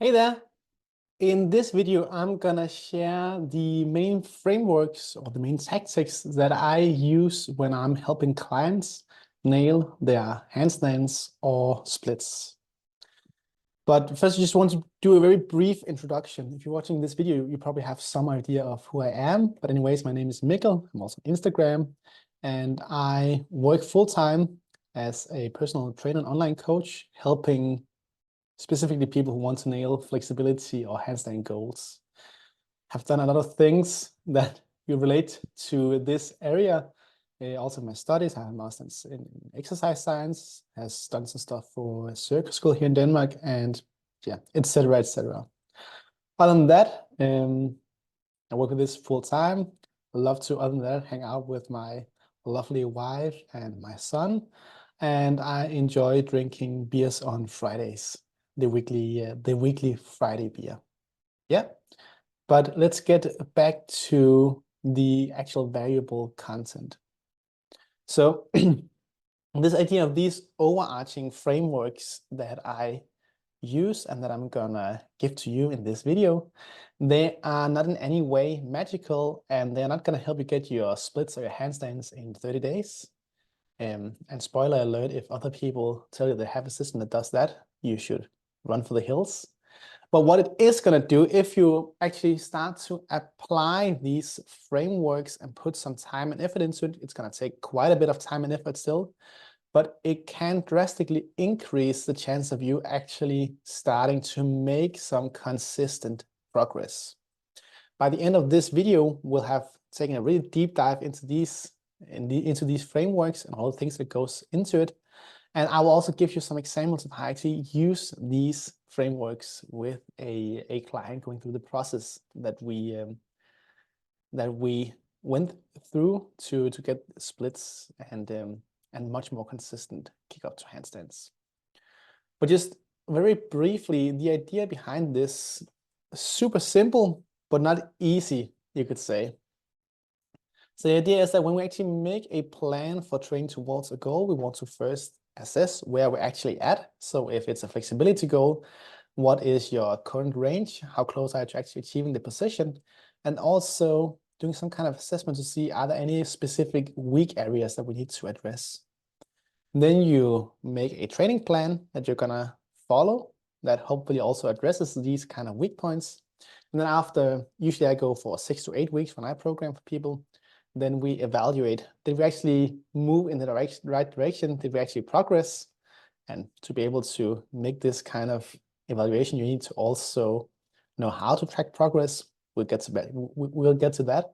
Hey there. In this video, I'm gonna share the main frameworks or the main tactics that I use when I'm helping clients nail their handstands or splits. But first, I just want to do a very brief introduction. If you're watching this video, you probably have some idea of who I am. But anyways, my name is Mikkel. I'm also on Instagram, and I work full-time as a personal trainer and online coach, helping specifically people who want to nail flexibility or handstand goals. Have done a lot of things that you relate to this area. Also my studies, I have a master's in exercise science, has done some stuff for a circus school here in Denmark, and yeah, etc., etc. Other than that, I work with this full time. I love to, other than that, hang out with my lovely wife and my son, and I enjoy drinking beers on Fridays, the weekly Friday beer. Yeah, but let's get back to the actual valuable content. So this idea of these overarching frameworks that I use and that I'm gonna give to you in this video, they are not in any way magical, and they're not gonna help you get your splits or your handstands in 30 days. And spoiler alert, if other people tell you they have a system that does that, you should run for the hills. But what it is going to do, if you actually start to apply these frameworks and put some time and effort into it, it's going to take quite a bit of time and effort still, but it can drastically increase the chance of you actually starting to make some consistent progress. By the end of this video, we'll have taken a really deep dive into these frameworks and all the things that goes into it. And I will also give you some examples of how I actually use these frameworks with a client going through the process that we went through to get splits and much more consistent kick up to handstands. But just very briefly, the idea behind this is super simple, but not easy, you could say. So the idea is that when we actually make a plan for training towards a goal, we want to first assess where we're actually at. So if it's a flexibility goal, what is your current range? How close are you to actually achieving the position? And also doing some kind of assessment to see, are there any specific weak areas that we need to address? Then you make a training plan that you're gonna follow that hopefully also addresses these kind of weak points. And then after, usually I go for 6 to 8 weeks when I program for people. Then we evaluate, did we actually move in the right direction? Did we actually progress? And to be able to make this kind of evaluation, you need to also know how to track progress. We'll get to that.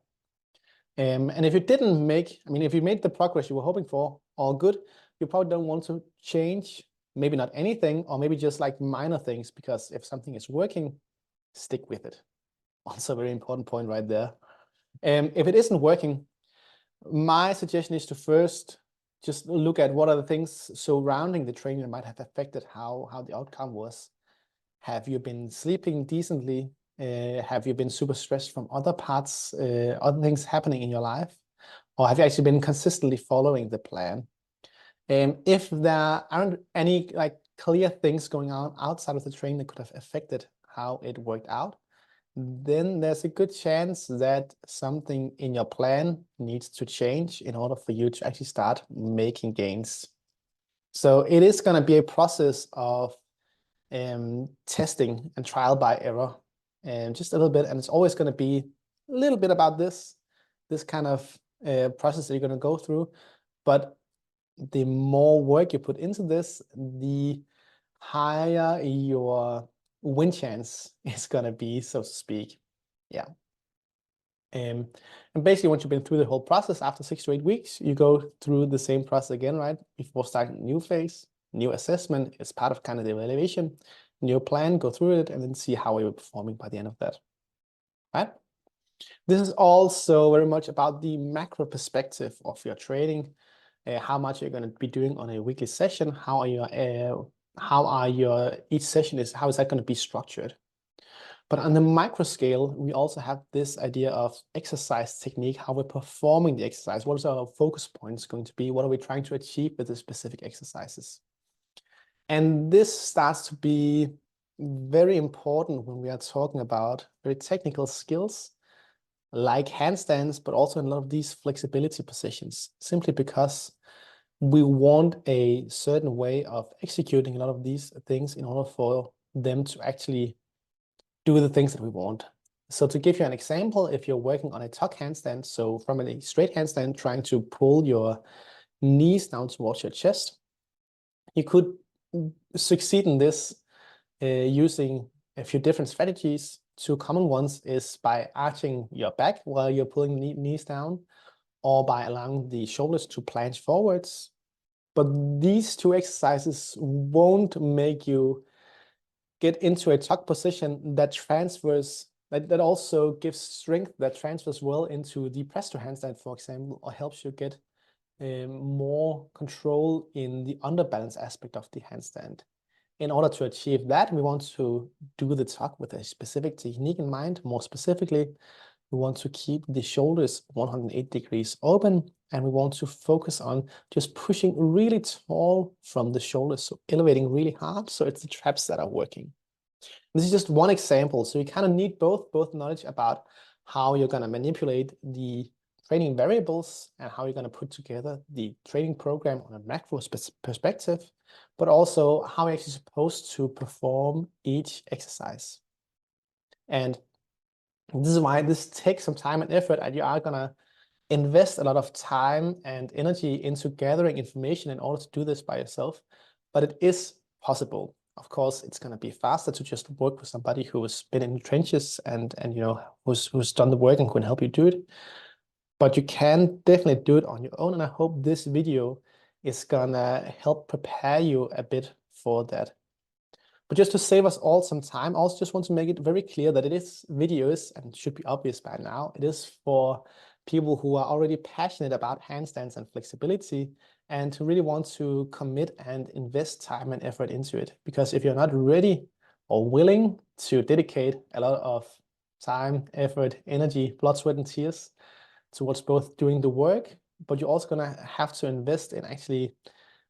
And if you didn't make, if you made the progress you were hoping for, all good, you probably don't want to change, maybe not anything, or maybe just like minor things, because if something is working, stick with it. Also a very important point right there. If it isn't working, my suggestion is to first just look at what are the things surrounding the training that might have affected how the outcome was. Have you been sleeping decently? Have you been super stressed from other parts, other things happening in your life? Or have you actually been consistently following the plan? If there aren't any like clear things going on outside of the training that could have affected how it worked out, then there's a good chance that something in your plan needs to change in order for you to actually start making gains. So it is going to be a process of testing and trial by error, and just a little bit, and it's always going to be a little bit about this kind of process that you're going to go through. But the more work you put into this, the higher your win chance is going to be, so to speak. Yeah. And basically, once you've been through the whole process, after 6 to 8 weeks, you go through the same process again, right? Before starting a new phase, new assessment is part of kind of the evaluation, new plan, go through it, and then see how you're performing by the end of that, right? This is also very much about the macro perspective of your training, how much you're going to be doing on a weekly session, how each session is, how is that going to be structured? But on the micro scale, we also have this idea of exercise technique, how we're performing the exercise. What is our focus points going to be? What are we trying to achieve with the specific exercises? And this starts to be very important when we are talking about very technical skills like handstands, but also in a lot of these flexibility positions, simply because we want a certain way of executing a lot of these things in order for them to actually do the things that we want. So to give you an example, if you're working on a tuck handstand, so from a straight handstand, trying to pull your knees down towards your chest, you could succeed in this using a few different strategies. Two common ones is by arching your back while you're pulling knees down, or by allowing the shoulders to plunge forwards. But these two exercises won't make you get into a tuck position that transfers, that also gives strength, that transfers well into the press to handstand, for example, or helps you get more control in the underbalance aspect of the handstand. In order to achieve that, we want to do the tuck with a specific technique in mind. More specifically, we want to keep the shoulders 108 degrees open, and we want to focus on just pushing really tall from the shoulders, so elevating really hard, so it's the traps that are working. This is just one example, so you kind of need both knowledge about how you're going to manipulate the training variables and how you're going to put together the training program on a macro perspective, but also how you're actually supposed to perform each exercise. And this is why this takes some time and effort, and you are going to invest a lot of time and energy into gathering information in order to do this by yourself, but it is possible. Of course, it's going to be faster to just work with somebody who has been in the trenches and you know, who's done the work and can help you do it. But you can definitely do it on your own, and I hope this video is gonna help prepare you a bit for that. But just to save us all some time, I also just want to make it very clear that it is videos, and it should be obvious by now, it is for people who are already passionate about handstands and flexibility and who really want to commit and invest time and effort into it. Because if you're not ready or willing to dedicate a lot of time, effort, energy, blood, sweat, and tears towards both doing the work, but you're also gonna have to invest in actually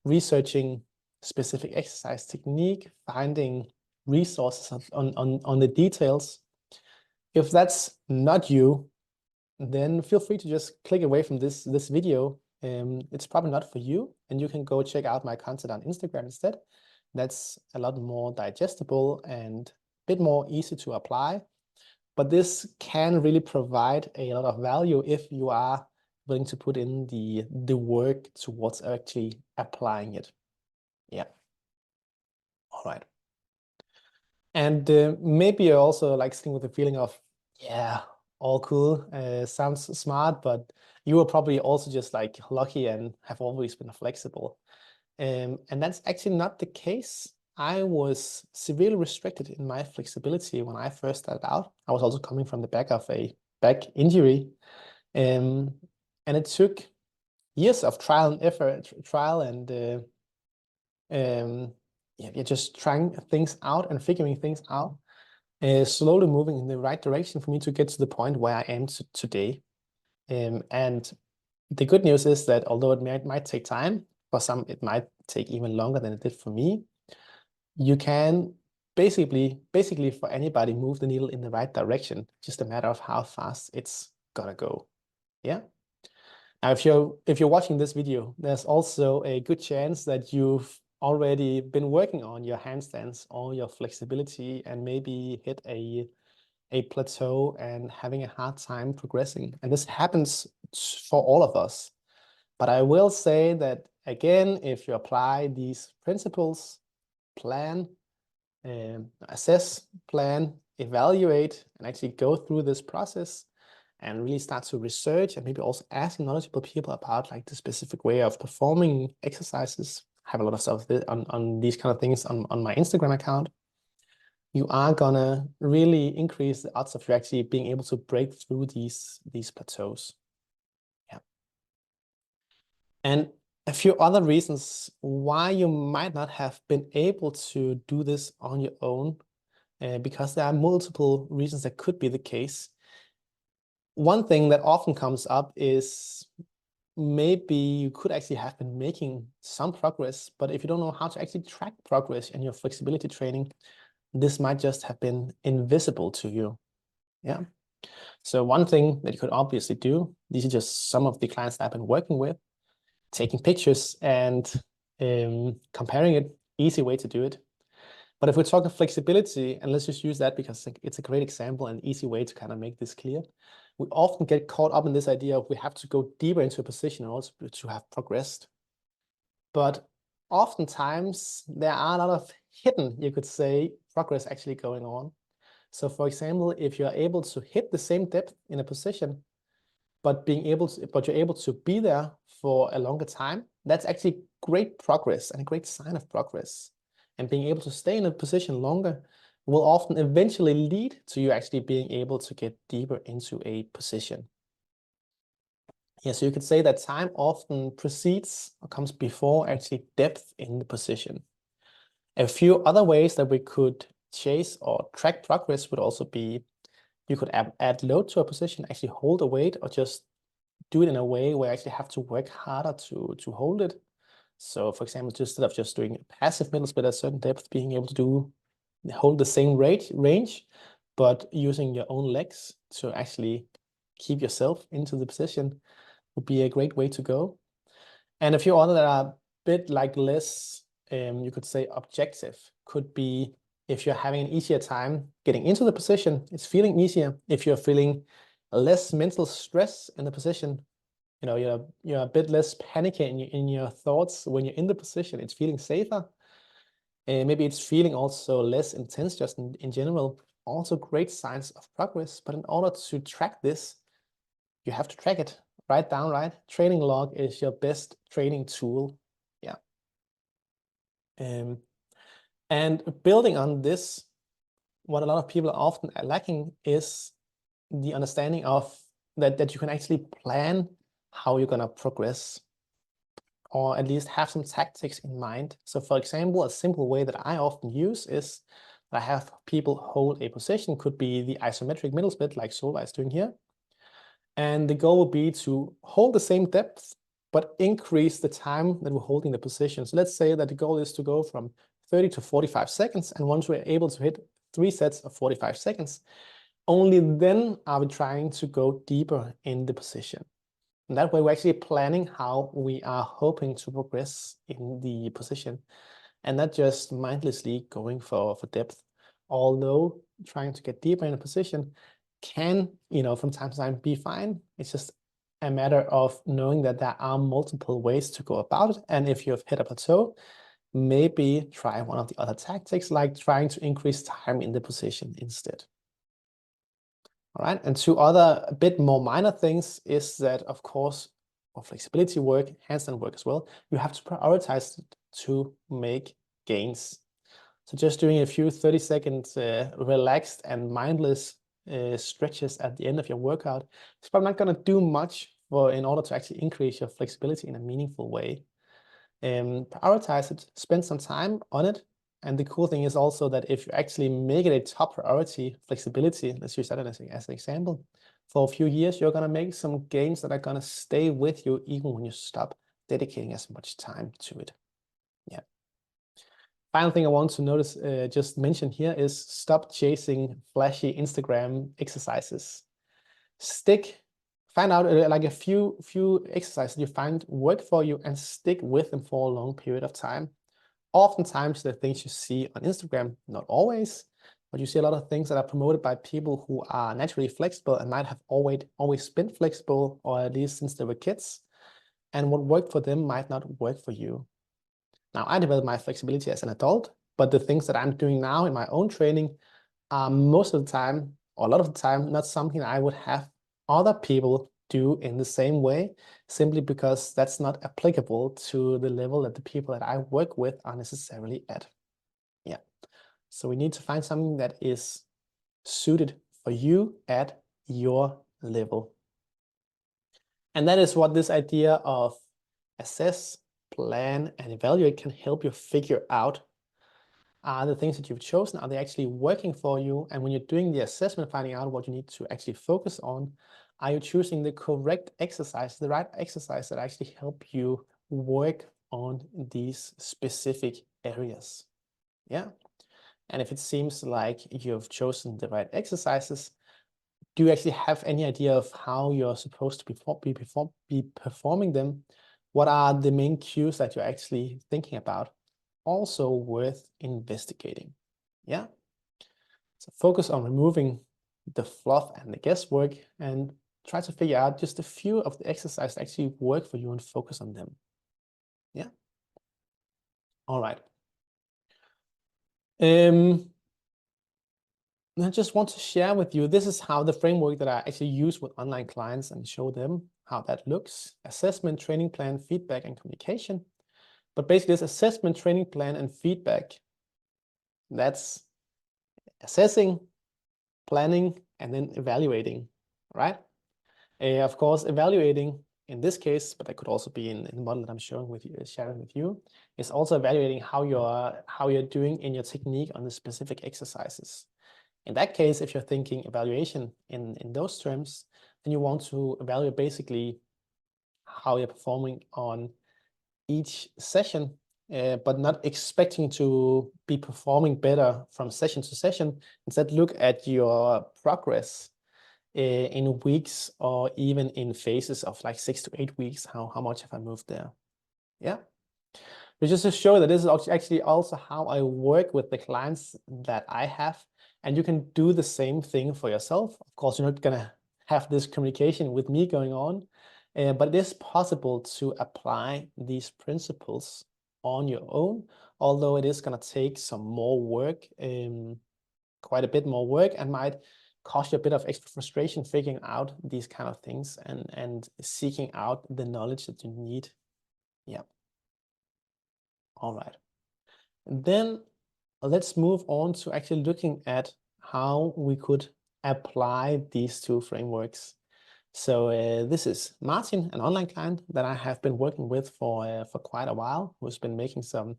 researching specific exercise technique, finding resources on the details. If that's not you, then feel free to just click away from this video. It's probably not for you, and you can go check out my content on Instagram instead. That's a lot more digestible and a bit more easy to apply. But this can really provide a lot of value if you are willing to put in the work towards actually applying it. Yeah. All right. And maybe you're also like sitting with the feeling of, yeah, all cool, sounds smart, but you were probably also just like lucky and have always been flexible. And that's actually not the case. I was severely restricted in my flexibility when I first started out. I was also coming from the back of a back injury. And it took years of trial and effort, yeah, just trying things out and figuring things out, slowly moving in the right direction for me to get to the point where I am today. And the good news is that although it might take time, for some it might take even longer than it did for me, you can basically for anybody move the needle in the right direction, just a matter of how fast it's gonna go. Yeah. Now, if you're watching this video, there's also a good chance that you've already been working on your handstands or your flexibility and maybe hit a plateau and having a hard time progressing. And this happens for all of us. But I will say that, again, if you apply these principles, plan, assess, plan, evaluate, and actually go through this process and really start to research and maybe also asking knowledgeable people about like the specific way of performing exercises. I have a lot of stuff on these kind of things on my Instagram account. You are gonna really increase the odds of you actually being able to break through these plateaus. Yeah. And a few other reasons why you might not have been able to do this on your own, because there are multiple reasons that could be the case. One thing that often comes up is maybe you could actually have been making some progress, but if you don't know how to actually track progress in your flexibility training, this might just have been invisible to you. Yeah. So one thing that you could obviously do, these are just some of the clients that I've been working with, taking pictures and comparing it, easy way to do it. But if we're talking flexibility, and let's just use that because it's a great example and easy way to kind of make this clear. We often get caught up in this idea of we have to go deeper into a position in order to have progressed. But oftentimes there are a lot of hidden, you could say, progress actually going on. So for example, if you're able to hit the same depth in a position, but you're able to be there for a longer time, that's actually great progress and a great sign of progress. And being able to stay in a position longer will often eventually lead to you actually being able to get deeper into a position. Yeah, so you could say that time often precedes or comes before actually depth in the position. A few other ways that we could chase or track progress would also be, you could add load to a position, actually hold a weight, or just do it in a way where you actually have to work harder to hold it. So for example, instead of just doing a passive middle split at a certain depth, being able to hold the same range, but using your own legs to actually keep yourself into the position would be a great way to go. And a few other that are a bit like less, you could say objective, could be if you're having an easier time getting into the position, it's feeling easier. If you're feeling less mental stress in the position, you know, you're a bit less panicky in your thoughts when you're in the position, it's feeling safer. Maybe it's feeling also less intense just in general. Also great signs of progress. But in order to track this, you have to track it. Write down, right? Training log is your best training tool. Yeah. And building on this, what a lot of people are often lacking is the understanding of that you can actually plan how you're going to progress, or at least have some tactics in mind. So for example, a simple way that I often use is that I have people hold a position, could be the isometric middle split like Solveig is doing here. And the goal would be to hold the same depth, but increase the time that we're holding the position. So let's say that the goal is to go from 30 to 45 seconds. And once we're able to hit 3 sets of 45 seconds, only then are we trying to go deeper in the position. And that way we're actually planning how we are hoping to progress in the position and not just mindlessly going for depth. Although trying to get deeper in a position can, from time to time be fine. It's just a matter of knowing that there are multiple ways to go about it. And if you've hit a plateau, maybe try one of the other tactics, like trying to increase time in the position instead. All right, and two other a bit more minor things is that, of course, for flexibility work, handstand work as well, you have to prioritize it to make gains. So just doing a few 30-second relaxed and mindless stretches at the end of your workout is probably not going to do much in order to actually increase your flexibility in a meaningful way. Prioritize it, spend some time on it. And the cool thing is also that if you actually make it a top priority, flexibility, let's use that as an example, for a few years, you're going to make some gains that are going to stay with you even when you stop dedicating as much time to it. Yeah. Final thing I want to notice, just mention here is stop chasing flashy Instagram exercises. Find out like a few exercises you find work for you and stick with them for a long period of time. Oftentimes the things you see on Instagram, not always, but you see a lot of things that are promoted by people who are naturally flexible and might have always been flexible, or at least since they were kids. And what worked for them might not work for you. Now, I developed my flexibility as an adult, but the things that I'm doing now in my own training are most of the time, or a lot of the time, not something I would have other people do in the same way, simply because that's not applicable to the level that the people that I work with are necessarily at. Yeah. So we need to find something that is suited for you at your level. And that is what this idea of assess, plan, and evaluate can help you figure out. Are the things that you've chosen, are they actually working for you? And when you're doing the assessment, finding out what you need to actually focus on, are you choosing the correct exercise, the right exercise that actually help you work on these specific areas? Yeah. And if it seems like you've chosen the right exercises, do you actually have any idea of how you're supposed to be performing them? What are the main cues that you're actually thinking about? Also worth investigating. Yeah. So focus on removing the fluff and the guesswork and try to figure out just a few of the exercises that actually work for you and focus on them. Yeah. All right. I just want to share with you, this is how the framework that I actually use with online clients and show them how that looks. Assessment, training plan, feedback, and communication. But basically this assessment, training plan, and feedback, that's assessing, planning, and then evaluating, right? Of course, evaluating in this case, but that could also be in the model that I'm sharing with you, is also evaluating how you're doing in your technique on the specific exercises. In that case, if you're thinking evaluation in those terms, then you want to evaluate basically how you're performing on each session, but not expecting to be performing better from session to session. Instead, look at your progress in weeks or even in phases of like 6 to 8 weeks. How much have I moved there? Yeah. But just to show that this is actually also how I work with the clients that I have. And you can do the same thing for yourself. Of course, you're not going to have this communication with me going on, but it is possible to apply these principles on your own, although it is going to take some more work, quite a bit more work, and might cost you a bit of extra frustration figuring out these kind of things and seeking out the knowledge that you need. Yeah. All right. And then let's move on to actually looking at how we could apply these two frameworks. So this is Martin, an online client that I have been working with for quite a while, who's been making some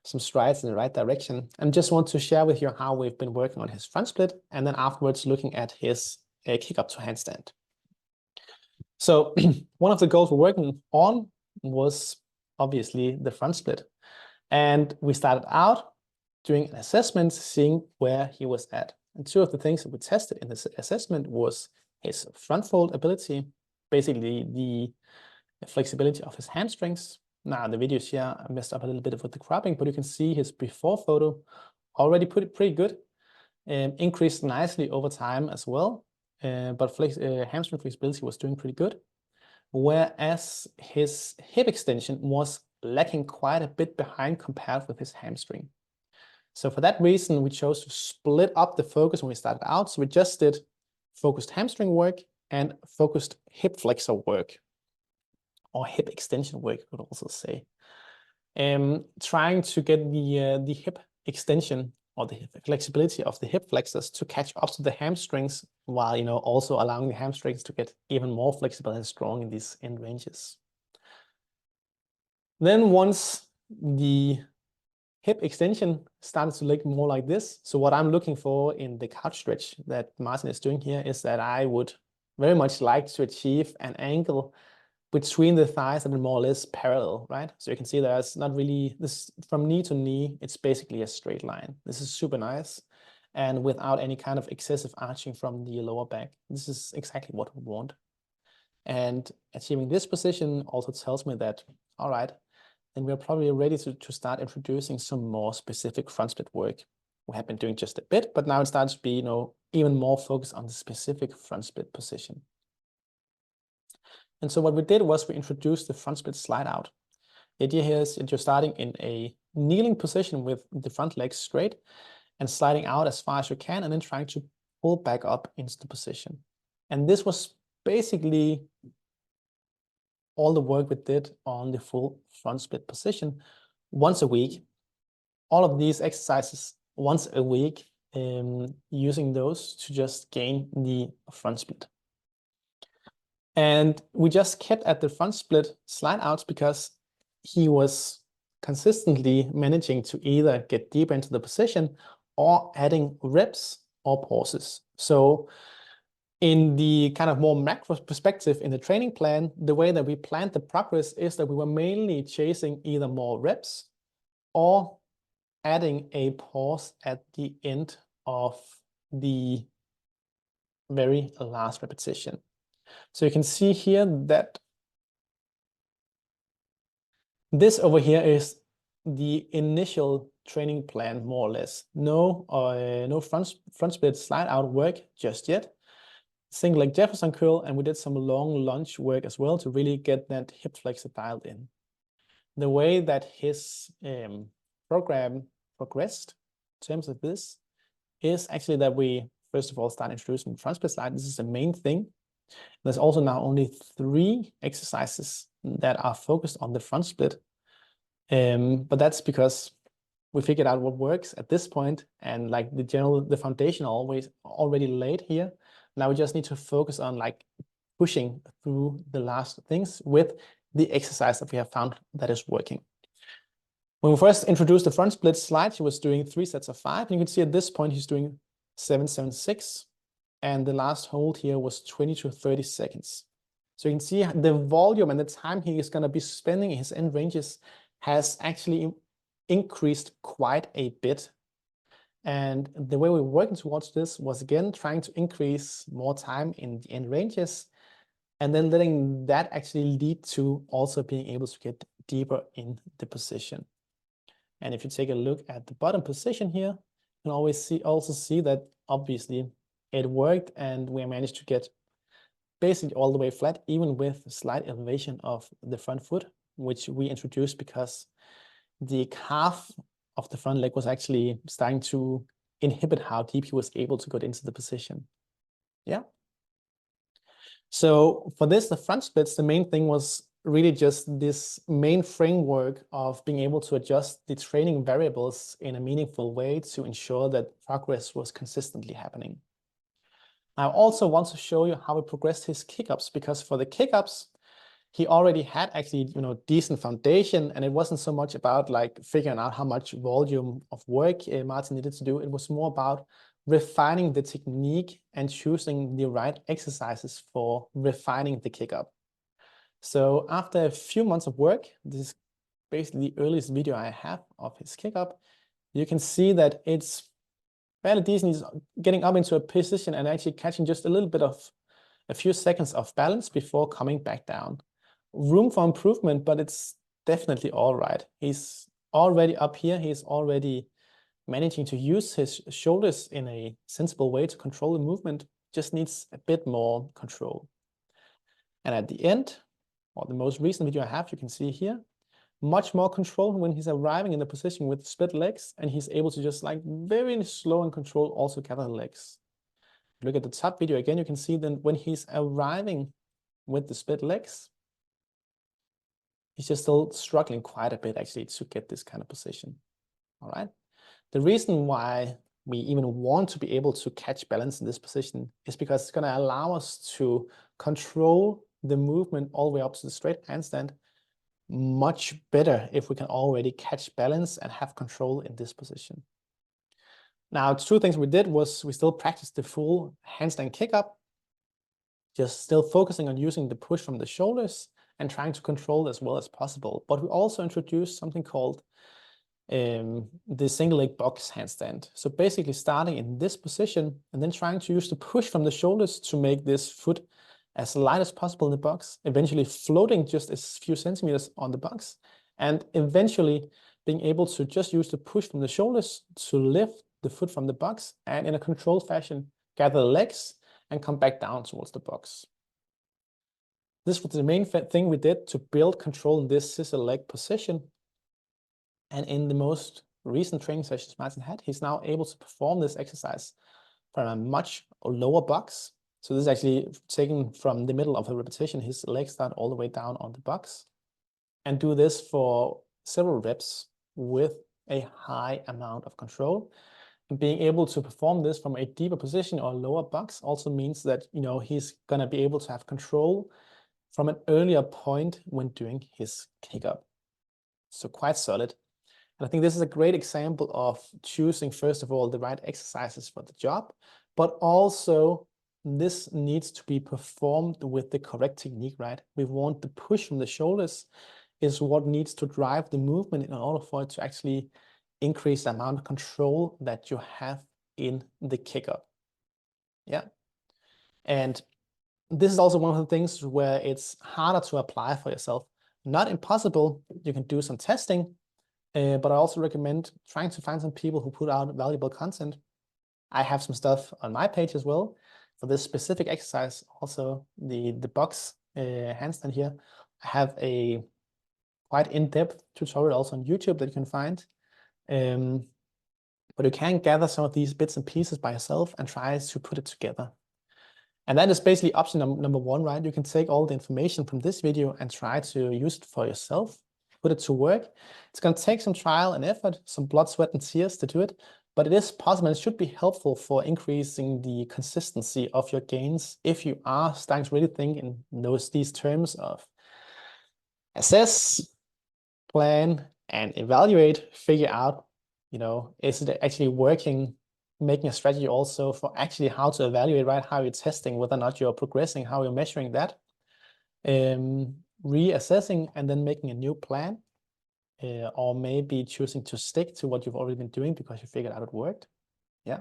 strides in the right direction. And just want to share with you how we've been working on his front split, and then afterwards looking at his kick up to handstand. So one of the goals we're working on was obviously the front split. And we started out doing an assessment, seeing where he was at. And two of the things that we tested in this assessment was his front fold ability, basically the flexibility of his hamstrings. Now, the videos here I messed up a little bit with the cropping, but you can see his before photo already pretty good, increased nicely over time as well. But hamstring flexibility was doing pretty good. Whereas his hip extension was lacking quite a bit behind compared with his hamstring. So for that reason, we chose to split up the focus when we started out. So we just did focused hamstring work and focused hip flexor work, or hip extension work, you could also say. Trying to get the hip extension or the flexibility of the hip flexors to catch up to the hamstrings, while also allowing the hamstrings to get even more flexible and strong in these end ranges. Then once the hip extension started to look more like this, so what I'm looking for in the couch stretch that Martin is doing here is that I would very much like to achieve an angle between the thighs that are more or less parallel, right? So you can see there's not really this from knee to knee, it's basically a straight line. This is super nice, and without any kind of excessive arching from the lower back. This is exactly what we want. And achieving this position also tells me that, all right, then we're probably ready to start introducing some more specific front split work. We have been doing just a bit, but now it starts to be, even more focused on the specific front split position. And so what we did was we introduced the front split slide out. The idea here is that you're starting in a kneeling position with the front legs straight and sliding out as far as you can, and then trying to pull back up into the position. And this was basically all the work we did on the full front split position once a week. All of these exercises once a week, using those to just gain the front split. And we just kept at the front split slide outs because he was consistently managing to either get deeper into the position or adding reps or pauses. So in the kind of more macro perspective in the training plan, the way that we planned the progress is that we were mainly chasing either more reps or adding a pause at the end of the very last repetition. So you can see here that this over here is the initial training plan, more or less. No front split slide out work just yet. Single leg Jefferson curl, and we did some long lunge work as well to really get that hip flexor dialed in. The way that his program progressed in terms of this is actually that we first of all start introducing front split slide. This is the main thing. There's also now only 3 exercises that are focused on the front split. But that's because we figured out what works at this point, and like the foundation always already laid here. Now we just need to focus on like pushing through the last things with the exercise that we have found that is working. When we first introduced the front split slide, he was doing 3 sets of 5. And you can see at this point he's doing 7-7-6. And the last hold here was 20 to 30 seconds. So you can see the volume and the time he is going to be spending in his end ranges has actually increased quite a bit. And the way we're working towards this was again trying to increase more time in the end ranges, and then letting that actually lead to also being able to get deeper in the position. And if you take a look at the bottom position here, you can always also see that obviously it worked, and we managed to get basically all the way flat, even with a slight elevation of the front foot, which we introduced because the calf of the front leg was actually starting to inhibit how deep he was able to get into the position. Yeah. So for this, the front splits, the main thing was really just this main framework of being able to adjust the training variables in a meaningful way to ensure that progress was consistently happening. I also want to show you how we progressed his kick-ups, because for the kick-ups, he already had actually, decent foundation, and it wasn't so much about like figuring out how much volume of work Martin needed to do. It was more about refining the technique and choosing the right exercises for refining the kick-up. So after a few months of work, this is basically the earliest video I have of his kick-up, you can see that it's fairly decent. He's getting up into a position and actually catching just a little bit of a few seconds of balance before coming back down. Room for improvement, but it's definitely all right. He's already up here. He's already managing to use his shoulders in a sensible way to control the movement. Just needs a bit more control. And at the end, or the most recent video I have, you can see here, much more control when he's arriving in the position with split legs, and he's able to just like very slow and control also gather the legs. Look at the top video again, you can see then when he's arriving with the split legs, he's just still struggling quite a bit actually to get this kind of position. All right. The reason why we even want to be able to catch balance in this position is because it's going to allow us to control the movement all the way up to the straight handstand much better if we can already catch balance and have control in this position. Now, 2 things we did was we still practiced the full handstand kick up, just still focusing on using the push from the shoulders and trying to control as well as possible. But we also introduced something called the single leg box handstand. So basically starting in this position and then trying to use the push from the shoulders to make this foot as light as possible in the box, eventually floating just a few centimeters on the box, and eventually being able to just use the push from the shoulders to lift the foot from the box and in a controlled fashion, gather the legs and come back down towards the box. This was the main thing we did to build control in this scissor leg position. And in the most recent training sessions Martin had, he's now able to perform this exercise from a much lower box. So this is actually taken from the middle of the repetition. His legs start all the way down on the box, and do this for several reps with a high amount of control. And being able to perform this from a deeper position or lower box also means that, he's going to be able to have control from an earlier point when doing his kick up. So quite solid. And I think this is a great example of choosing, first of all, the right exercises for the job, but also this needs to be performed with the correct technique, right? We want the push from the shoulders is what needs to drive the movement in order for it to actually increase the amount of control that you have in the kickoff. Yeah. And this is also one of the things where it's harder to apply for yourself. Not impossible. You can do some testing, but I also recommend trying to find some people who put out valuable content. I have some stuff on my page as well for this specific exercise. Also, the box handstand here. I have a quite in-depth tutorial also on YouTube that you can find. But you can gather some of these bits and pieces by yourself and try to put it together. And that is basically option number one, right? You can take all the information from this video and try to use it for yourself, put it to work. It's going to take some trial and effort, some blood, sweat, and tears to do it, but it is possible and it should be helpful for increasing the consistency of your gains if you are starting to really think in these terms of assess, plan, and evaluate, figure out, is it actually working, making a strategy also for actually how to evaluate, right? How you're testing whether or not you're progressing, how you're measuring that, reassessing, and then making a new plan, or maybe choosing to stick to what you've already been doing because you figured out it worked. Yeah.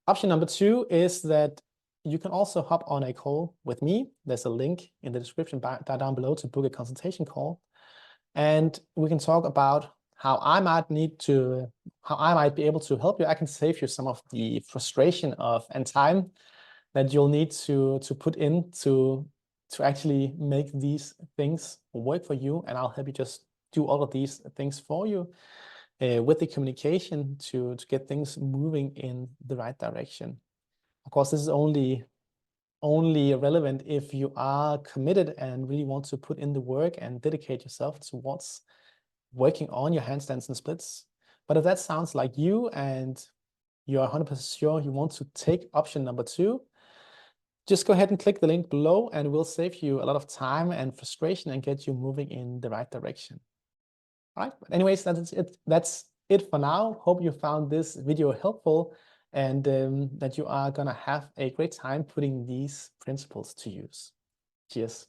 Option number two is that you can also hop on a call with me. There's a link in the description down below to book a consultation call. And we can talk about how I might be able to help you. I can save you some of the frustration and time that you'll need to put in to actually make these things work for you. And I'll help you just do all of these things for you with the communication to get things moving in the right direction. Of course, this is only relevant if you are committed and really want to put in the work and dedicate yourself towards working on your handstands and splits. But if that sounds like you and you're 100% sure you want to take option number two, just go ahead and click the link below and we'll save you a lot of time and frustration and get you moving in the right direction. All right, but anyways, that's it for now. Hope you found this video helpful and that you are gonna have a great time putting these principles to use. Cheers.